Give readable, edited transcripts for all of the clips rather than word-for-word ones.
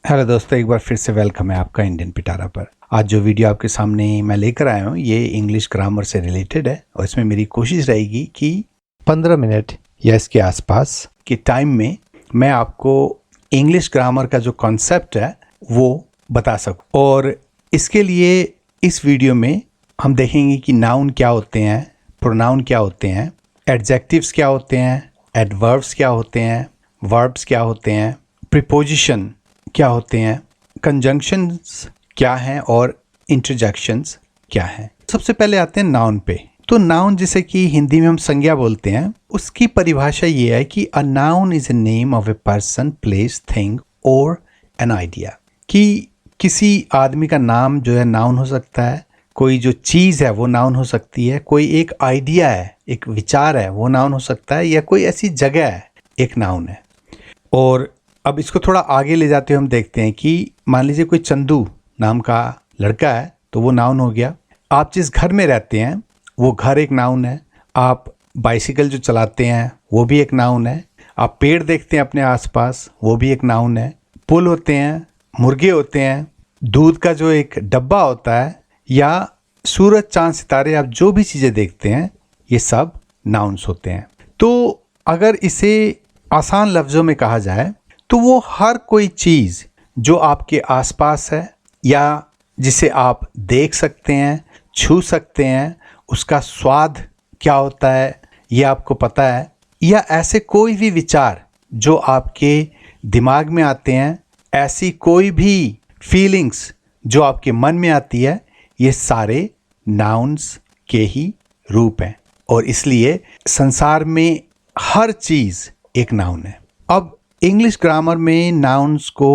Hello दोस्तों, एक बार फिर से वेलकम है आपका इंडियन पिटारा पर। आज जो वीडियो आपके सामने मैं लेकर आया हूँ ये इंग्लिश ग्रामर से रिलेटेड है और इसमें मेरी कोशिश रहेगी कि 15 मिनट या इसके आसपास के टाइम में मैं आपको इंग्लिश ग्रामर का जो कॉन्सेप्ट है वो बता सकूँ। और इसके लिए इस वीडियो में हम देखेंगे कि नाउन क्या होते हैं, प्रोनाउन क्या होते हैं, एडजेक्टिव्स क्या होते हैं, एडवर्ब्स क्या होते हैं, वर्ब्स क्या होते हैं, प्रीपोजिशन क्या होते हैं, कंजंक्शंस क्या हैं और इंटरजेक्शंस क्या हैं। सबसे पहले आते हैं नाउन पे। तो नाउन जिसे कि हिंदी में हम संज्ञा बोलते हैं, उसकी परिभाषा ये है कि a noun is a name of a person, place, thing और एन आइडिया। कि किसी आदमी का नाम जो है नाउन हो सकता है, कोई जो चीज़ है वो नाउन हो सकती है, कोई एक आइडिया है, एक विचार है वो नाउन हो सकता है, या कोई ऐसी जगह है एक नाउन है। और अब इसको थोड़ा आगे ले जाते हुए हम देखते हैं कि मान लीजिए कोई चंदू नाम का लड़का है तो वो नाउन हो गया। आप जिस घर में रहते हैं वो घर एक नाउन है। आप बाइसिकल जो चलाते हैं वो भी एक नाउन है। आप पेड़ देखते हैं अपने आसपास वो भी एक नाउन है। पुल होते हैं, मुर्गे होते हैं, दूध का जो एक डब्बा होता है, या सूरज चांद सितारे, आप जो भी चीज़ें देखते हैं ये सब नाउन्स होते हैं। तो अगर इसे आसान लफ्ज़ों में कहा जाए तो वो हर कोई चीज़ जो आपके आसपास है या जिसे आप देख सकते हैं, छू सकते हैं, उसका स्वाद क्या होता है ये आपको पता है, या ऐसे कोई भी विचार जो आपके दिमाग में आते हैं, ऐसी कोई भी फीलिंग्स जो आपके मन में आती है, ये सारे नाउन्स के ही रूप हैं। और इसलिए संसार में हर चीज़ एक नाउन है। अब इंग्लिश ग्रामर में नाउन्स को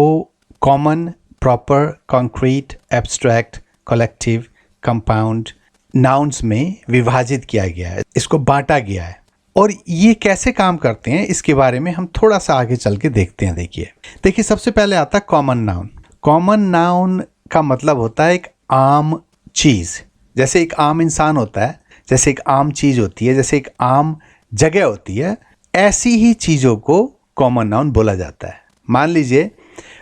common, proper, concrete, abstract, collective, compound nouns में विभाजित किया गया है, इसको बांटा गया है। और ये कैसे काम करते हैं इसके बारे में हम थोड़ा सा आगे चल के देखते हैं। देखिए सबसे पहले आता है कॉमन नाउन। कॉमन नाउन का मतलब होता है एक आम चीज़। जैसे एक आम इंसान होता है, जैसे एक आम चीज़ होती है, जैसे एक आम जगह होती है, ऐसी ही चीज़ों को कॉमन नाउन बोला जाता है। मान लीजिए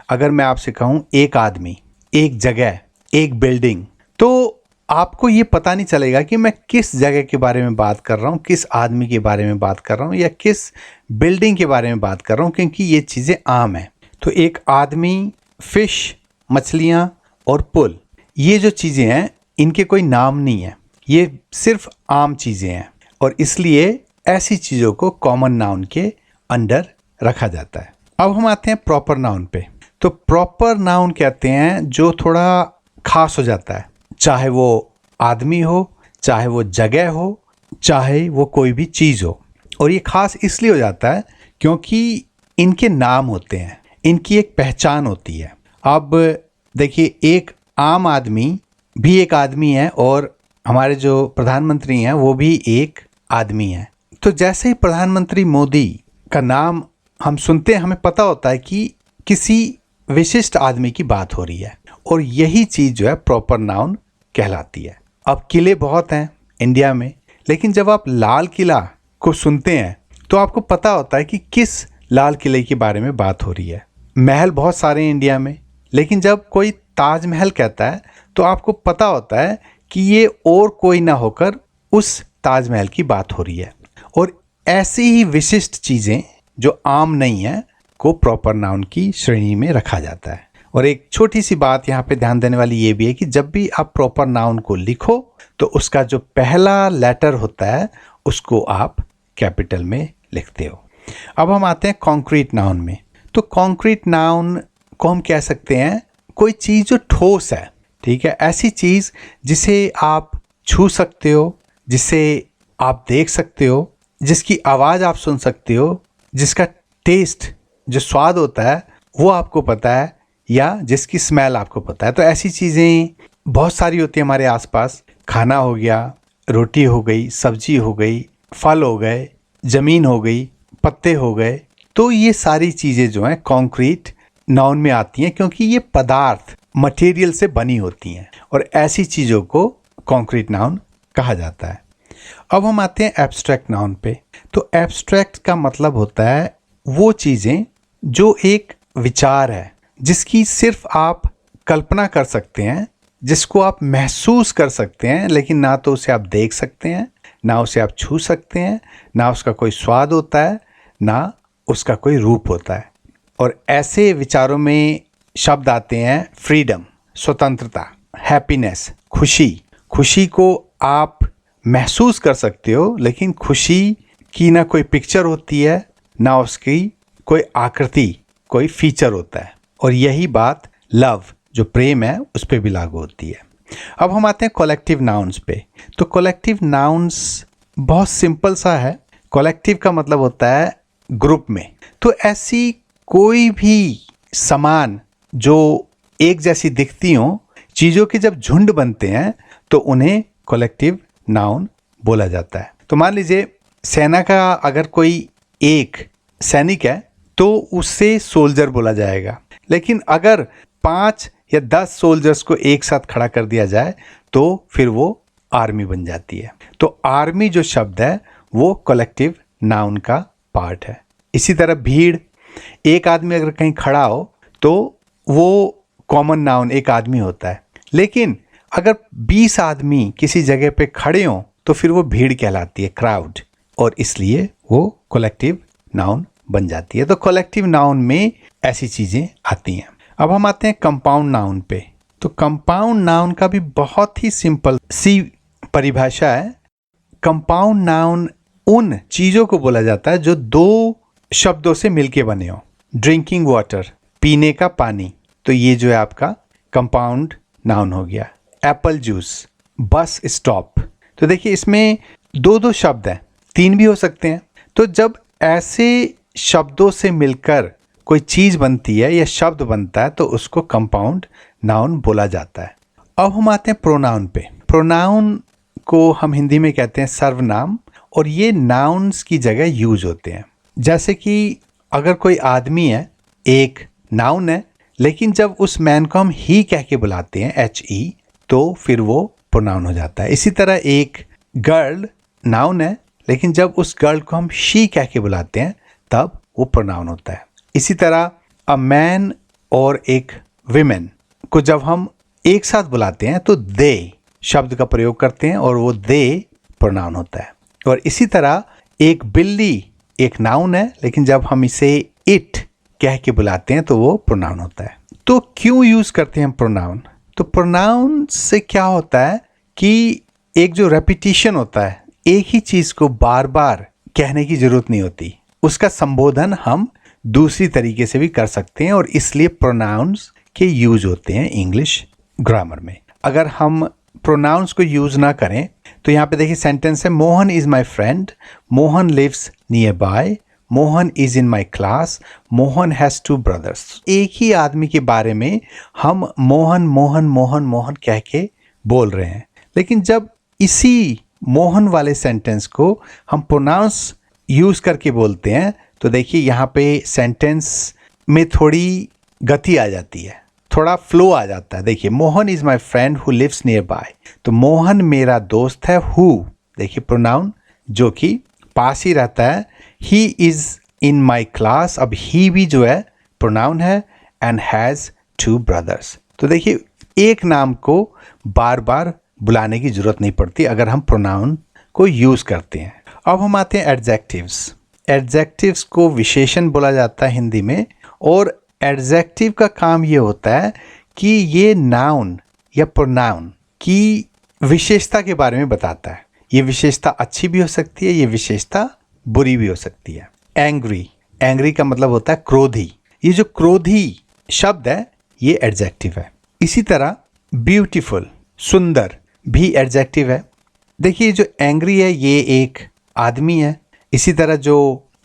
अगर मैं आपसे कहूँ एक आदमी, एक जगह, एक बिल्डिंग, तो आपको ये पता नहीं चलेगा कि मैं किस जगह के बारे में बात कर रहा हूँ, किस आदमी के बारे में बात कर रहा हूँ, या किस बिल्डिंग के बारे में बात कर रहा हूँ, क्योंकि ये चीज़ें आम हैं। तो एक आदमी, फिश, मछलियाँ और पुल, ये जो चीज़ें हैं इनके कोई नाम नहीं है, ये सिर्फ आम चीज़ें हैं। और इसलिए ऐसी चीज़ों को कॉमन नाउन के अंडर रखा जाता है। अब हम आते हैं प्रॉपर नाउन पे। तो प्रॉपर नाउन कहते हैं जो थोड़ा खास हो जाता है, चाहे वो आदमी हो, चाहे वो जगह हो, चाहे वो कोई भी चीज़ हो। और ये खास इसलिए हो जाता है क्योंकि इनके नाम होते हैं, इनकी एक पहचान होती है। अब देखिए एक आम आदमी भी एक आदमी है और हमारे जो प्रधानमंत्री हैं वो भी एक आदमी हैं। तो जैसे ही प्रधानमंत्री मोदी का नाम हम सुनते हैं, हमें पता होता है कि किसी विशिष्ट आदमी की बात हो रही है, और यही चीज़ जो है प्रॉपर नाउन कहलाती है। अब किले बहुत हैं इंडिया में, लेकिन जब आप लाल किला को सुनते हैं तो आपको पता होता है कि किस लाल किले के बारे में बात हो रही है। महल बहुत सारे हैं इंडिया में, लेकिन जब कोई ताजमहल कहता है तो आपको पता होता है कि ये और कोई ना होकर उस ताजमहल की बात हो रही है। और ऐसी ही विशिष्ट चीज़ें जो आम नहीं है को प्रॉपर नाउन की श्रेणी में रखा जाता है। और एक छोटी सी बात यहाँ पे ध्यान देने वाली ये भी है कि जब भी आप प्रॉपर नाउन को लिखो तो उसका जो पहला लेटर होता है उसको आप कैपिटल में लिखते हो। अब हम आते हैं कॉन्क्रीट नाउन में। तो कॉन्क्रीट नाउन को हम कह सकते हैं कोई चीज़ जो ठोस है, ठीक है, ऐसी चीज़ जिसे आप छू सकते हो, जिसे आप देख सकते हो, जिसकी आवाज़ आप सुन सकते हो, जिसका टेस्ट, जो स्वाद होता है वो आपको पता है, या जिसकी स्मेल आपको पता है। तो ऐसी चीज़ें बहुत सारी होती हैं हमारे आसपास। खाना हो गया, रोटी हो गई, सब्जी हो गई, फल हो गए, ज़मीन हो गई, पत्ते हो गए। तो ये सारी चीज़ें जो हैं कॉन्क्रीट नाउन में आती हैं क्योंकि ये पदार्थ, मटेरियल से बनी होती हैं, और ऐसी चीज़ों को कॉन्क्रीट नाउन कहा जाता है। अब हम आते हैं एब्स्ट्रैक्ट नाउन पे। तो एब्स्ट्रैक्ट का मतलब होता है वो चीज़ें जो एक विचार है, जिसकी सिर्फ आप कल्पना कर सकते हैं, जिसको आप महसूस कर सकते हैं, लेकिन ना तो उसे आप देख सकते हैं, ना उसे आप छू सकते हैं, ना उसका कोई स्वाद होता है, ना उसका कोई रूप होता है। और ऐसे विचारों में शब्द आते हैं फ्रीडम, स्वतंत्रता, हैप्पीनेस, खुशी। खुशी को आप महसूस कर सकते हो, लेकिन खुशी की ना कोई पिक्चर होती है, ना उसकी कोई आकृति, कोई फीचर होता है। और यही बात लव, जो प्रेम है, उस पर भी लागू होती है। अब हम आते हैं कलेक्टिव नाउन्स पे। तो कलेक्टिव नाउन्स बहुत सिंपल सा है। कलेक्टिव का मतलब होता है ग्रुप में। तो ऐसी कोई भी सामान जो एक जैसी दिखती हो, चीज़ों के जब झुंड बनते हैं तो उन्हें कलेक्टिव नाउन बोला जाता है। तो मान लीजिए सेना का अगर कोई एक सैनिक है तो उससे सोल्जर बोला जाएगा, लेकिन अगर 5 या 10 सोल्जर्स को एक साथ खड़ा कर दिया जाए तो फिर वो आर्मी बन जाती है। तो आर्मी जो शब्द है वो कलेक्टिव नाउन का पार्ट है। इसी तरह भीड़, एक आदमी अगर कहीं खड़ा हो तो वो कॉमन नाउन एक आदमी होता है, लेकिन अगर 20 आदमी किसी जगह पे खड़े हों तो फिर वो भीड़ कहलाती है, क्राउड, और इसलिए वो कलेक्टिव नाउन बन जाती है। तो कलेक्टिव नाउन में ऐसी चीज़ें आती हैं। अब हम आते हैं कंपाउंड नाउन पे। तो कंपाउंड नाउन का भी बहुत ही सिंपल सी परिभाषा है। कंपाउंड नाउन उन चीज़ों को बोला जाता है जो 2 शब्दों से मिलके बने हो। ड्रिंकिंग वाटर, पीने का पानी, तो ये जो है आपका कंपाउंड नाउन हो गया। Apple juice, bus stop. तो देखिए इसमें 2 शब्द हैं, 3 भी हो सकते हैं। तो जब ऐसे शब्दों से मिलकर कोई चीज़ बनती है या शब्द बनता है तो उसको कंपाउंड नाउन बोला जाता है। अब हम आते हैं प्रोनाउन पे। प्रोनाउन को हम हिंदी में कहते हैं सर्वनाम, और ये नाउन्स की जगह यूज होते हैं। जैसे कि अगर कोई आदमी है, एक नाउन है, लेकिन जब उस मैन को हम ही कह के बुलाते हैं, HE, तो फिर वो प्रोनाउन हो जाता है। इसी तरह एक गर्ल नाउन है, लेकिन जब उस गर्ल को हम शी कह के बुलाते हैं तब वो प्रोनाउन होता है। इसी तरह अ मैन और एक विमेन को जब हम एक साथ बुलाते हैं तो दे शब्द का प्रयोग करते हैं और वो दे प्रोनाउन होता है। और इसी तरह एक बिल्ली एक नाउन है, लेकिन जब हम इसे इट कह के बुलाते हैं तो वो प्रोनाउन होता है। तो क्यों यूज करते हैं हम प्रोनाउन? तो प्रोनाउन से क्या होता है कि एक जो रेपिटिशन होता है, एक ही चीज को बार बार कहने की जरूरत नहीं होती, उसका संबोधन हम दूसरी तरीके से भी कर सकते हैं, और इसलिए प्रोनाउंस के यूज होते हैं इंग्लिश ग्रामर में। अगर हम प्रोनाउंस को यूज ना करें तो यहाँ पे देखिए सेंटेंस है, Mohan is my friend, Mohan lives nearby, Mohan is in my class, Mohan has 2 brothers. एक ही आदमी के बारे में हम मोहन मोहन मोहन मोहन कह के बोल रहे हैं, लेकिन जब इसी मोहन वाले सेंटेंस को हम प्रोनाउंस यूज करके बोलते हैं तो देखिए यहाँ पे सेंटेंस में थोड़ी गति आ जाती है, थोड़ा फ्लो आ जाता है। देखिए Mohan is my friend who lives nearby, तो मोहन मेरा दोस्त है। हु देखिए प्रोनाउन जो कि पास ही रहता है। He is in my class, अब ही भी जो है प्रोनाउन है। एंड हैज़ 2 ब्रदर्स, तो देखिए एक नाम को बार बार बुलाने की जरूरत नहीं पड़ती अगर हम प्रोनाउन को यूज करते हैं। अब हम आते हैं एडजेक्टिव्स। एडजेक्टिव्स को विशेषण बोला जाता है हिंदी में, और एडजेक्टिव का काम ये होता है कि ये नाउन या प्रोनाउन की विशेषता के बारे में बताता है। ये विशेषता अच्छी भी हो सकती है, ये विशेषता बुरी भी हो सकती है। एंग्री, एंग्री का मतलब होता है क्रोधी। ये जो क्रोधी शब्द है ये एडजेक्टिव है। इसी तरह ब्यूटीफुल, सुंदर भी एडजेक्टिव है। देखिए जो एंग्री है ये एक आदमी है, इसी तरह जो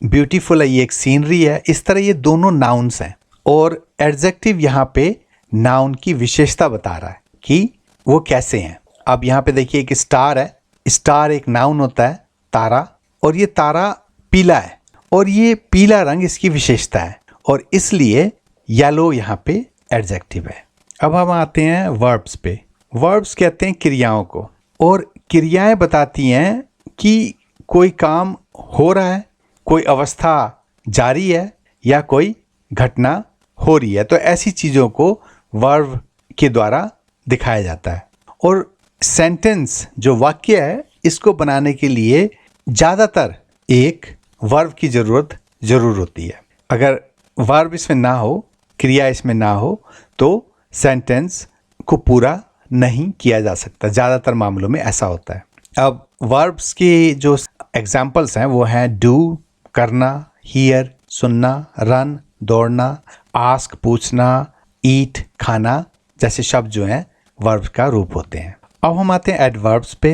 ब्यूटीफुल है ये एक सीनरी है। इस तरह ये दोनों नाउन्स हैं, और एडजेक्टिव यहाँ पे नाउन की विशेषता बता रहा है कि वो कैसे हैं। अब यहाँ पे देखिए एक स्टार है, स्टार एक नाउन होता है, तारा, और ये तारा पीला है, और ये पीला रंग इसकी विशेषता है, और इसलिए येलो यहाँ पे एडजेक्टिव है। अब हम आते हैं वर्ब्स पे। वर्ब्स कहते हैं क्रियाओं को, और क्रियाएं बताती हैं कि कोई काम हो रहा है, कोई अवस्था जारी है, या कोई घटना हो रही है, तो ऐसी चीज़ों को वर्ब के द्वारा दिखाया जाता है। और सेंटेंस जो वाक्य है, इसको बनाने के लिए ज़्यादातर एक वर्ब की ज़रूरत ज़रूर होती है। अगर वर्ब इसमें ना हो, क्रिया इसमें ना हो, तो सेंटेंस को पूरा नहीं किया जा सकता। ज़्यादातर मामलों में ऐसा होता है। अब वर्ब्स के जो एग्जाम्पल्स हैं वो हैं डू करना, हियर सुनना, रन दौड़ना, आस्क पूछना, ईट खाना जैसे शब्द जो हैं वर्ब का रूप होते हैं। अब हम आते हैं एडवर्ब्स पे।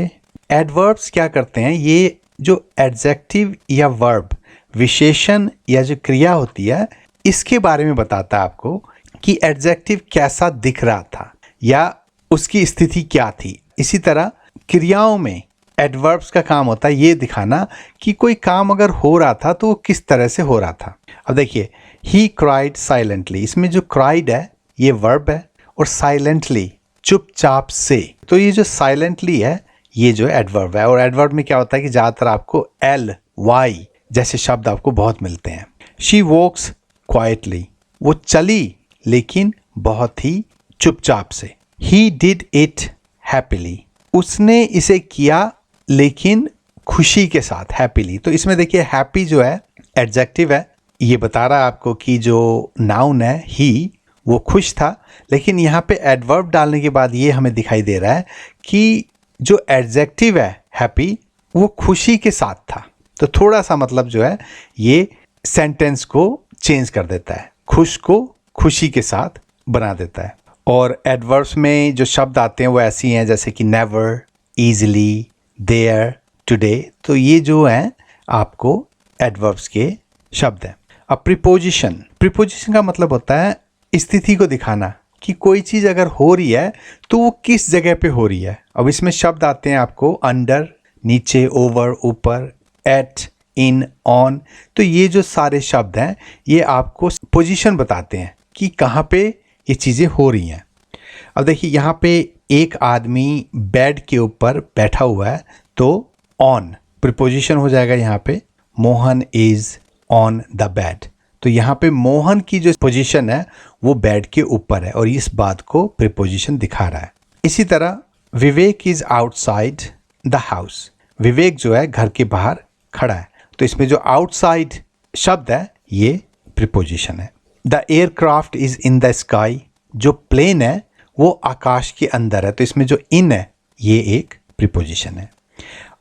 एडवर्ब्स क्या करते हैं, ये जो एडजेक्टिव या वर्ब विशेषण या जो क्रिया होती है, इसके बारे में बताता है आपको कि एडजेक्टिव कैसा दिख रहा था या उसकी स्थिति क्या थी। इसी तरह क्रियाओं में एडवर्ब्स का काम होता है ये दिखाना कि कोई काम अगर हो रहा था तो वो किस तरह से हो रहा था। अब देखिए, ही क्राइड साइलेंटली, इसमें जो क्राइड है ये वर्ब है और साइलेंटली चुपचाप से, तो ये जो साइलेंटली है ये जो एडवर्ब है। और एडवर्ब में क्या होता है कि ज़्यादातर आपको एल वाई जैसे शब्द आपको बहुत मिलते हैं। शी वॉक्स क्वाइटली, वो चली लेकिन बहुत ही चुपचाप से। ही डिड इट हैप्पीली, उसने इसे किया लेकिन खुशी के साथ, हैप्पीली। तो इसमें देखिए हैप्पी जो है एडजेक्टिव है, ये बता रहा है आपको कि जो नाउन है ही वो खुश था, लेकिन यहाँ पे एडवर्ब डालने के बाद ये हमें दिखाई दे रहा है कि जो एडजेक्टिव है हैप्पी वो खुशी के साथ था। तो थोड़ा सा मतलब जो है ये सेंटेंस को चेंज कर देता है, खुश को खुशी के साथ बना देता है। और एडवर्ब्स में जो शब्द आते हैं वो ऐसी हैं जैसे कि नेवर, ईजिली, देयर, टुडे। तो ये जो हैं आपको एडवर्ब्स के शब्द हैं। अब प्रीपोजिशन, प्रीपोजिशन का मतलब होता है स्थिति को दिखाना कि कोई चीज़ अगर हो रही है तो वो किस जगह पे हो रही है। अब इसमें शब्द आते हैं आपको अंडर, नीचे, ओवर, ऊपर, एट, इन, ऑन। तो ये जो सारे शब्द हैं ये आपको पोजीशन बताते हैं कि कहाँ पे ये चीज़ें हो रही हैं। अब देखिए यहाँ पे एक आदमी बेड के ऊपर बैठा हुआ है, तो ऑन प्रीपोजिशन हो जाएगा यहाँ पे, Mohan is on the bed. तो यहाँ पे मोहन की जो पोजीशन है वो बेड के ऊपर है और इस बात को प्रीपोजिशन दिखा रहा है। इसी तरह विवेक इज आउटसाइड द हाउस, विवेक जो है घर के बाहर खड़ा है, तो इसमें जो आउटसाइड शब्द है ये प्रीपोजिशन है। The aircraft is in the sky, जो प्लेन है वो आकाश के अंदर है, तो इसमें जो इन है ये एक प्रीपोजिशन है।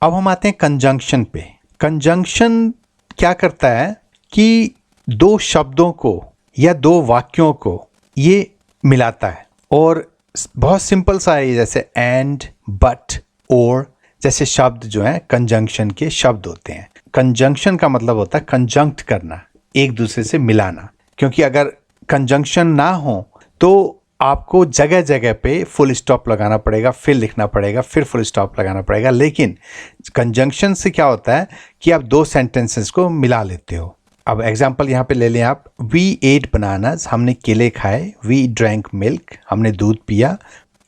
अब हम आते हैं कंजंक्शन पे। कंजंक्शन क्या करता है कि दो शब्दों को या दो वाक्यों को ये मिलाता है और बहुत सिंपल सा है, जैसे एंड, बट, और जैसे शब्द जो हैं कंजंक्शन के शब्द होते हैं। कंजंक्शन का मतलब होता है कंजंक्ट करना, एक दूसरे से मिलाना, क्योंकि अगर कंजंक्शन ना हो तो आपको जगह जगह पे फुल स्टॉप लगाना पड़ेगा, फिर लिखना पड़ेगा, फिर फुल स्टॉप लगाना पड़ेगा। लेकिन कंजंक्शन से क्या होता है कि आप दो सेंटेंसेस को मिला लेते हो। अब एग्जाम्पल यहाँ पे ले लें आप, वी एट बनानास, हमने केले खाए, वी ड्रैंक मिल्क, हमने दूध पिया।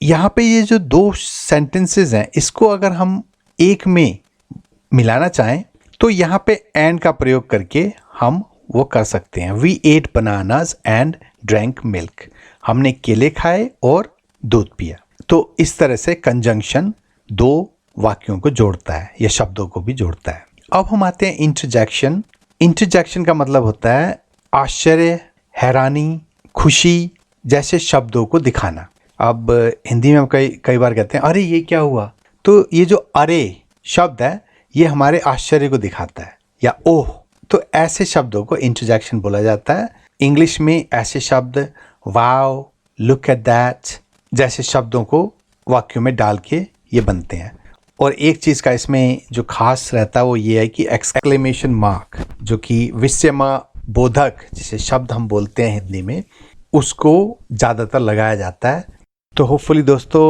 यहाँ पे ये जो दो सेंटेंसेस हैं इसको अगर हम एक में मिलाना चाहें तो यहाँ पे एंड का प्रयोग करके हम वो कर सकते हैं। We ate bananas and drank milk, हमने केले खाए और दूध पिया। तो इस तरह से कंजंक्शन दो वाक्यों को जोड़ता है या शब्दों को भी जोड़ता है। अब हम आते हैं इंटरजेक्शन। इंटरजेक्शन का मतलब होता है आश्चर्य, हैरानी, खुशी जैसे शब्दों को दिखाना। अब हिंदी में हम कई बार कहते हैं अरे ये क्या हुआ, तो ये जो अरे शब्द है ये हमारे आश्चर्य को दिखाता है, या ओह, तो ऐसे शब्दों को इंटरजेक्शन बोला जाता है। इंग्लिश में ऐसे शब्द वाओ, लुक एट दैट जैसे शब्दों को वाक्यों में डाल के ये बनते हैं। और एक चीज़ का इसमें जो खास रहता है वो ये है कि एक्सक्लेमेशन मार्क, जो कि विस्मय बोधक जिसे शब्द हम बोलते हैं हिंदी में, उसको ज़्यादातर लगाया जाता है। तो होपफुली दोस्तों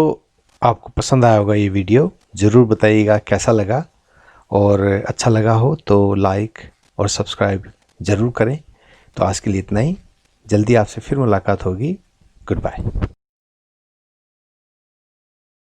आपको पसंद आया होगा ये वीडियो। ज़रूर बताइएगा कैसा लगा, और अच्छा लगा हो तो लाइक और सब्सक्राइब ज़रूर करें। तो आज के लिए इतना ही, जल्दी आपसे फिर मुलाकात होगी। Good bye.